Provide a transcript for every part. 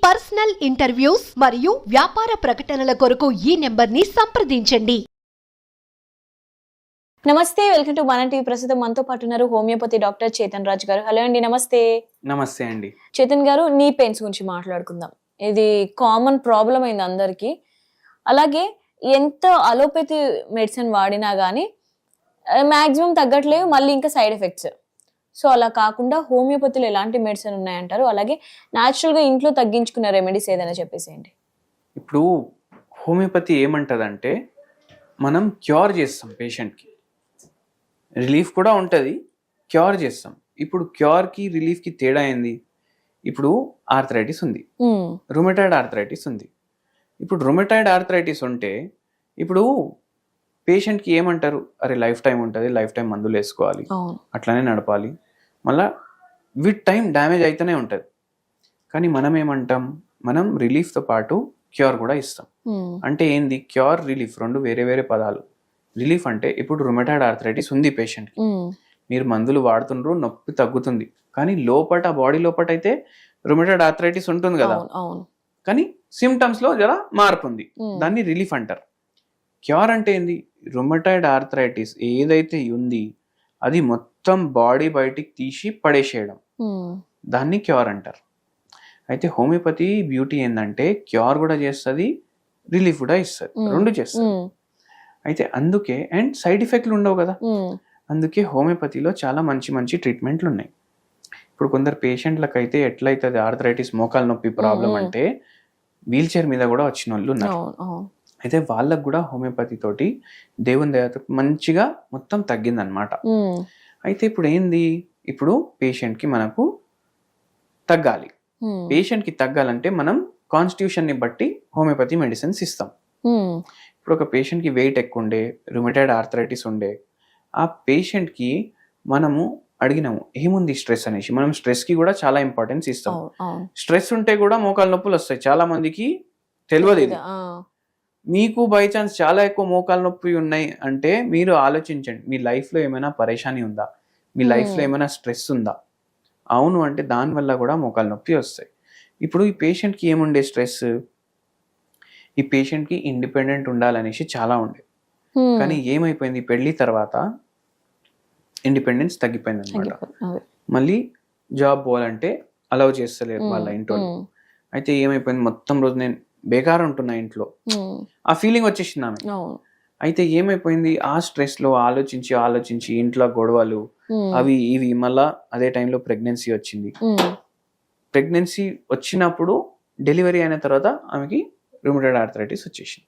Personal interviews మరియు వ్యాపార ప్రకటనల కొరకు ఈ నెంబర్ని సంప్రదించండి. నమస్తే, వెల్కమ్ టు మన టీవీ. ప్రస్తుతం మనతో పాటు ఉన్నారు హోమియోపతి డాక్టర్ చేతన్ రాజ్ గారు. హలో అండి, నమస్తే. నమస్తే అండి. చేతన్ గారు, నీ పెయిన్స్ గురించి మాట్లాడుకుందాం. ఇది కామన్ ప్రాబ్లం అయింది అందరికి. అలాగే ఎంత అలోపతి మెడిసిన్ వాడినా గానీ మాక్సిమం తగ్గట్లేవు, మళ్ళీ ఇంకా సైడ్ ఎఫెక్ట్స్. సో అలా కాకుండా హోమియోపతిలో ఎలాంటి మెడిసిన్ ఉన్నాయంటారు? అలాగే న్యాచురల్గా ఇంట్లో తగ్గించుకున్న రెమెడీస్ ఏదైనా చెప్పేసేయండి. ఇప్పుడు హోమియోపతి ఏమంటదంటే మనం క్యూర్ చేస్తాం, పేషెంట్కి రిలీఫ్ కూడా ఉంటుంది, క్యూర్ చేస్తాం. ఇప్పుడు క్యూర్కి రిలీఫ్కి తేడా ఏంది? ఇప్పుడు ఆర్థరైటిస్ ఉంది, రుమటాయిడ్ ఆర్థరైటిస్ ఉంది. ఇప్పుడు రుమటాయిడ్ ఆర్థరైటిస్ ఉంటే ఇప్పుడు పేషెంట్కి ఏమంటారు, అరే లైఫ్ టైం ఉంటుంది, లైఫ్ టైం మందులు వేసుకోవాలి, అట్లనే నడపాలి, మళ్ళీ విత్ టైం డ్యామేజ్ అయితేనే ఉంటుంది. కానీ మనం ఏమంటాం, మనం రిలీఫ్తో పాటు క్యూర్ కూడా ఇస్తాం. అంటే ఏంది, క్యూర్ రిలీఫ్ రెండు వేరే వేరే పదాలు. రిలీఫ్ అంటే ఇప్పుడు రుమటాయిడ్ ఆర్థరైటిస్ ఉంది పేషెంట్కి, మీరు మందులు వాడుతుండ్రు, నొప్పి తగ్గుతుంది, కానీ లోపట బాడీ లోపట అయితే రుమటాయిడ్ ఆర్థరైటిస్ ఉంటుంది కదా, కానీ సిమ్టమ్స్లో జర మార్పు ఉంది, దాన్ని రిలీఫ్ అంటారు. క్యూర్ అంటే ఏంది, రుమటాయిడ్ ఆర్థరైటిస్ ఏదైతే ఉంది అది మొత్తం బాడీ బయటికి తీసి పడేసేయడం, దాన్ని క్యూర్ అంటారు. అయితే హోమియోపతి బ్యూటీ ఏంటంటే క్యూర్ కూడా చేస్తుంది, రిలీఫ్ కూడా ఇస్తుంది, రెండు చేస్తుంది. అయితే అందుకే అండ్ సైడ్ ఎఫెక్ట్లు ఉండవు కదా, అందుకే హోమియోపతిలో చాలా మంచి మంచి ట్రీట్మెంట్లు ఉన్నాయి. ఇప్పుడు కొందరు పేషెంట్లకు అయితే ఎట్లయితుంది ఆర్థరైటిస్, మోకాలు నొప్పి ప్రాబ్లం అంటే వీల్ చైర్ మీద కూడా వచ్చిన వాళ్ళు ఉన్నారు. అయితే వాళ్ళకు కూడా హోమియోపతి తోటి దేవుని దయతో మంచిగా మొత్తం తగ్గిందనమాట. అయితే ఇప్పుడు ఏంది, ఇప్పుడు పేషెంట్కి మనకు తగ్గాలి, పేషెంట్కి తగ్గాలంటే మనం కాన్స్టిట్యూషన్ని బట్టి హోమియోపతి మెడిసిన్స్ ఇస్తాం. ఇప్పుడు ఒక పేషెంట్కి వెయిట్ ఎక్కువ ఉండే, రుమటాయిడ్ ఆర్థరైటిస్ ఉండే, ఆ పేషెంట్కి మనము అడిగినాము ఏముంది స్ట్రెస్ అనేసి, మనం స్ట్రెస్కి కూడా చాలా ఇంపార్టెన్స్ ఇస్తాం. స్ట్రెస్ ఉంటే కూడా మోకాలు నొప్పులు వస్తాయి, చాలా మందికి తెలియదు ఇది. మీకు బై ఛాన్స్ చాలా ఎక్కువ మోకాలు నొప్పి ఉన్నాయి అంటే మీరు ఆలోచించండి, మీ లైఫ్లో ఏమైనా పరేషాని ఉందా, మీ లైఫ్లో ఏమైనా స్ట్రెస్ ఉందా? అవును అంటే దానివల్ల కూడా మోకాలు నొప్పి వస్తాయి. ఇప్పుడు ఈ పేషెంట్కి ఏముండే స్ట్రెస్, ఈ పేషెంట్కి ఇండిపెండెంట్ ఉండాలనేసి చాలా ఉండే, కానీ ఏమైపోయింది పెళ్లి తర్వాత ఇండిపెండెన్స్ తగ్గిపోయింది అనమాట. మళ్ళీ జాబ్ పోవాలంటే అలౌ చేస్తలేరు వాళ్ళ ఇంట్లో. అయితే ఏమైపోయింది, మొత్తం రోజు నేను బేకార్ ఉంటున్నా ఇంట్లో, ఆ ఫీలింగ్ వచ్చేసింది ఆమె. అయితే ఏమైపోయింది, ఆ స్ట్రెస్ లో ఆలోచించి ఆలోచించి ఇంట్లో గొడవలు అవి ఇవి, మళ్ళా అదే టైంలో ప్రెగ్నెన్సీ వచ్చింది. ప్రెగ్నెన్సీ వచ్చినప్పుడు డెలివరీ అయిన తర్వాత ఆమెకి రుమటాయిడ్ ఆర్థరైటిస్ వచ్చేసింది.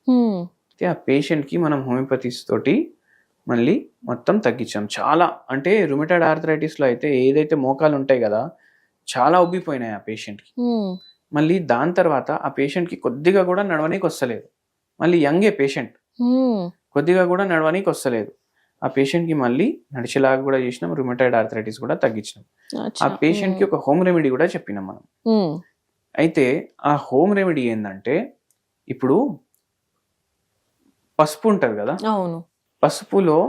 అయితే ఆ పేషెంట్ కి మనం హోమియోపతిస్ తోటి మళ్ళీ మొత్తం తగ్గించాం. చాలా అంటే రుమటాయిడ్ ఆర్థరైటిస్ లో అయితే ఏదైతే మోకాలు ఉంటాయి కదా చాలా ఉబ్బిపోయినాయి ఆ పేషెంట్కి. మళ్ళీ దాని తర్వాత ఆ పేషెంట్కి కొద్దిగా కూడా నడవనీకి వస్తలేదు, మళ్ళీ యంగే పేషెంట్, కొద్దిగా కూడా నడవనీకి వస్తలేదు. ఆ పేషెంట్కి మళ్ళీ నడిచేలాగా కూడా చేసినాం, రుమటాయిడ్ ఆర్థరైటిస్ కూడా తగ్గించినాం. ఆ పేషెంట్కి ఒక హోమ్ రెమెడీ కూడా చెప్పినాం మనం. అయితే ఆ హోమ్ రెమెడీ ఏంటంటే, ఇప్పుడు పసుపు ఉంటుంది కదా, పసుపులో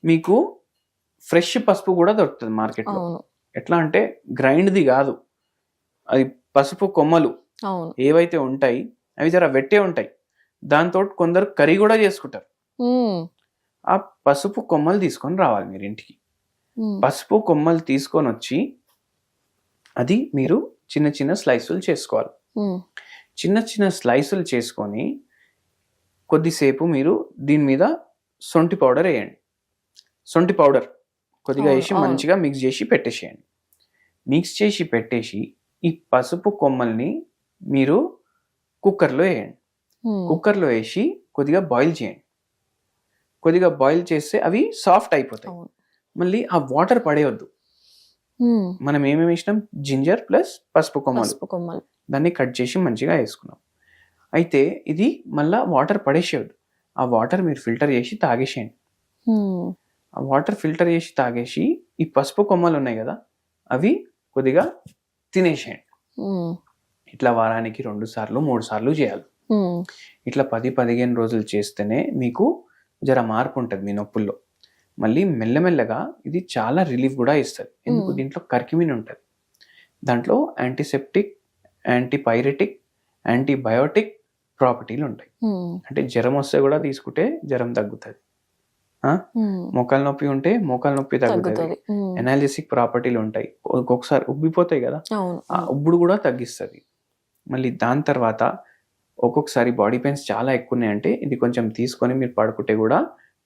మీకు ఫ్రెష్ పసుపు కూడా దొరుకుతుంది మార్కెట్లో. ఎట్లా అంటే గ్రైండ్ది కాదు, అది పసుపు కొమ్మలు ఏవైతే ఉంటాయి అవి జర వెట్టే ఉంటాయి, దాంతో కొందరు కర్రీ కూడా చేసుకుంటారు. ఆ పసుపు కొమ్మలు తీసుకొని రావాలి మీరు ఇంటికి. పసుపు కొమ్మలు తీసుకొని వచ్చి అది మీరు చిన్న చిన్న స్లైసులు చేసుకోవాలి. చిన్న చిన్న స్లైసులు చేసుకొని కొద్దిసేపు మీరు దీని మీద సొంటి పౌడర్ వేయండి. సొంటి పౌడర్ కొద్దిగా వేసి మంచిగా మిక్స్ చేసి పెట్టేసేయండి. మిక్స్ చేసి పెట్టేసి ఈ పసుపు కొమ్మల్ని మీరు కుక్కర్లో వేయండి. కుక్కర్లో వేసి కొద్దిగా బాయిల్ చేయండి. కొద్దిగా బాయిల్ చేస్తే అవి సాఫ్ట్ అయిపోతాయి. మళ్ళీ ఆ వాటర్ పడేయొద్దు. మనం ఏమేమి వేసినాం, జింజర్ ప్లస్ పసుపు కొమ్మలు, దాన్ని కట్ చేసి మంచిగా వేసుకున్నాం. అయితే ఇది మళ్ళా వాటర్ పడేసేయద్దు, ఆ వాటర్ మీరు ఫిల్టర్ చేసి తాగేసేయండి. ఆ వాటర్ ఫిల్టర్ చేసి తాగేసి ఈ పసుపు కొమ్మలు ఉన్నాయి కదా అవి కొద్దిగా తినేసేయండి. ఇట్లా వారానికి 2 సార్లు 3 సార్లు చేయాలి. ఇట్లా 10-15 రోజులు చేస్తేనే మీకు జర మార్పు ఉంటుంది మీ నొప్పుల్లో. మళ్ళీ మెల్లమెల్లగా ఇది చాలా రిలీఫ్ కూడా ఇస్తుంది. ఎందుకు, దీంట్లో కర్క్యూమిన్ ఉంటుంది, దాంట్లో యాంటీసెప్టిక్ యాంటీపైరెటిక్, యాంటీబయోటిక్ ప్రాపర్టీలు ఉంటాయి. అంటే జ్వరం వస్తే కూడా తీసుకుంటే జ్వరం తగ్గుతుంది. మోకాలు నొప్పి ఉంటే మోకాలు నొప్పి తగ్గుతుంది. ఎనాలిసిక్ ప్రాపర్టీలు ఉంటాయి. ఒక్కొక్కసారి ఉబ్బిపోతాయి కదా, ఆ ఉబ్బుడు కూడా తగ్గిస్తుంది. మళ్ళీ దాని తర్వాత ఒక్కొక్కసారి బాడీ పెయిన్స్ చాలా ఎక్కువ ఉన్నాయంటే ఇది కొంచెం తీసుకొని మీరు పడుకుంటే కూడా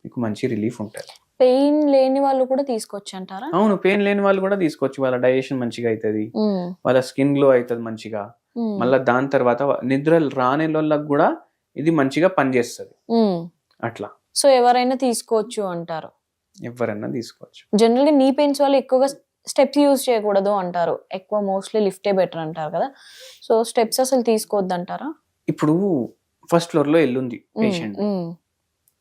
మీకు మంచి రిలీఫ్ ఉంటుంది. పెయిన్ లేని వాళ్ళు కూడా తీసుకోవచ్చు అంటారా? అవును, పెయిన్ లేని వాళ్ళు కూడా తీసుకోవచ్చు. వాళ్ళ డైజెషన్ మంచిగా అవుతుంది, వాళ్ళ స్కిన్ గ్లో అవుతుంది మంచిగా. మళ్ళీ దాని తర్వాత నిద్ర రాని వాళ్ళకి కూడా ఇది మంచిగా పనిచేస్తుంది. అట్లా సో ఎవరైనా తీసుకోవచ్చు అంటారు? ఎవరైనా తీసుకోవచ్చు. జనరల్లీ నీ పెయిన్స్ వాళ్ళు ఎక్కువగా స్టెప్స్ యూజ్ చేయకూడదు అంటారు, ఎక్కువ మోస్ట్లీ లిఫ్టే బెటర్ అంటారు కదా. సో స్టెప్స్ అసలు తీసుకోవద్దు అంటారా? ఇప్పుడు ఫస్ట్ ఫ్లోర్ లో ఎల్లుంది పేషెంట్,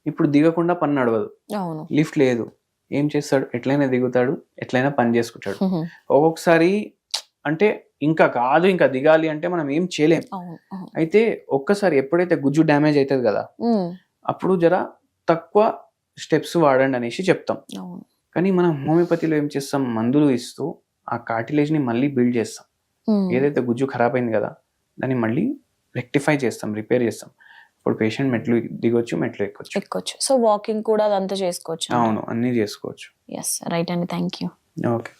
ఇప్పుడు దిగకుండా పని నడవదు, అవును, లిఫ్ట్ లేదు, ఏం చేస్తాడు? ఎట్లయినా దిగుతాడు, ఎట్లయినా పని చేసుకుంటాడు. ఒక్కొక్కసారి అంటే ఇంకా కాదు, ఇంకా దిగాలి అంటే మనం ఏం చేయలేం. అయితే ఒక్కసారి ఎప్పుడైతే గుజ్జు డ్యామేజ్ అవుతుంది కదా, అప్పుడు జర తక్కువ స్టెప్స్ వాడండి అనేసి చెప్తాం. కానీ మనం హోమియోపతిలో ఏం చేస్తాం? మందులు ఇస్తూ ఆ కార్టిలేజ్ ని మళ్ళీ బిల్డ్ చేస్తాం. ఏదైతే గుజ్జు ఖరాబ్ అయింది కదా దాన్ని మళ్ళీ రెక్టిఫై చేస్తాం, రిపేర్ చేస్తాం. ఇప్పుడు పేషెంట్ మెట్లు దిగొచ్చు, మెట్లు ఎక్కొచ్చు. సో వాకింగ్ కూడా అదంతా చేసుకోవచ్చు. అవును, అన్ని చేసుకోవచ్చు. ఎస్, రైట్ అండి, థ్యాంక్ యూ. ఓకే.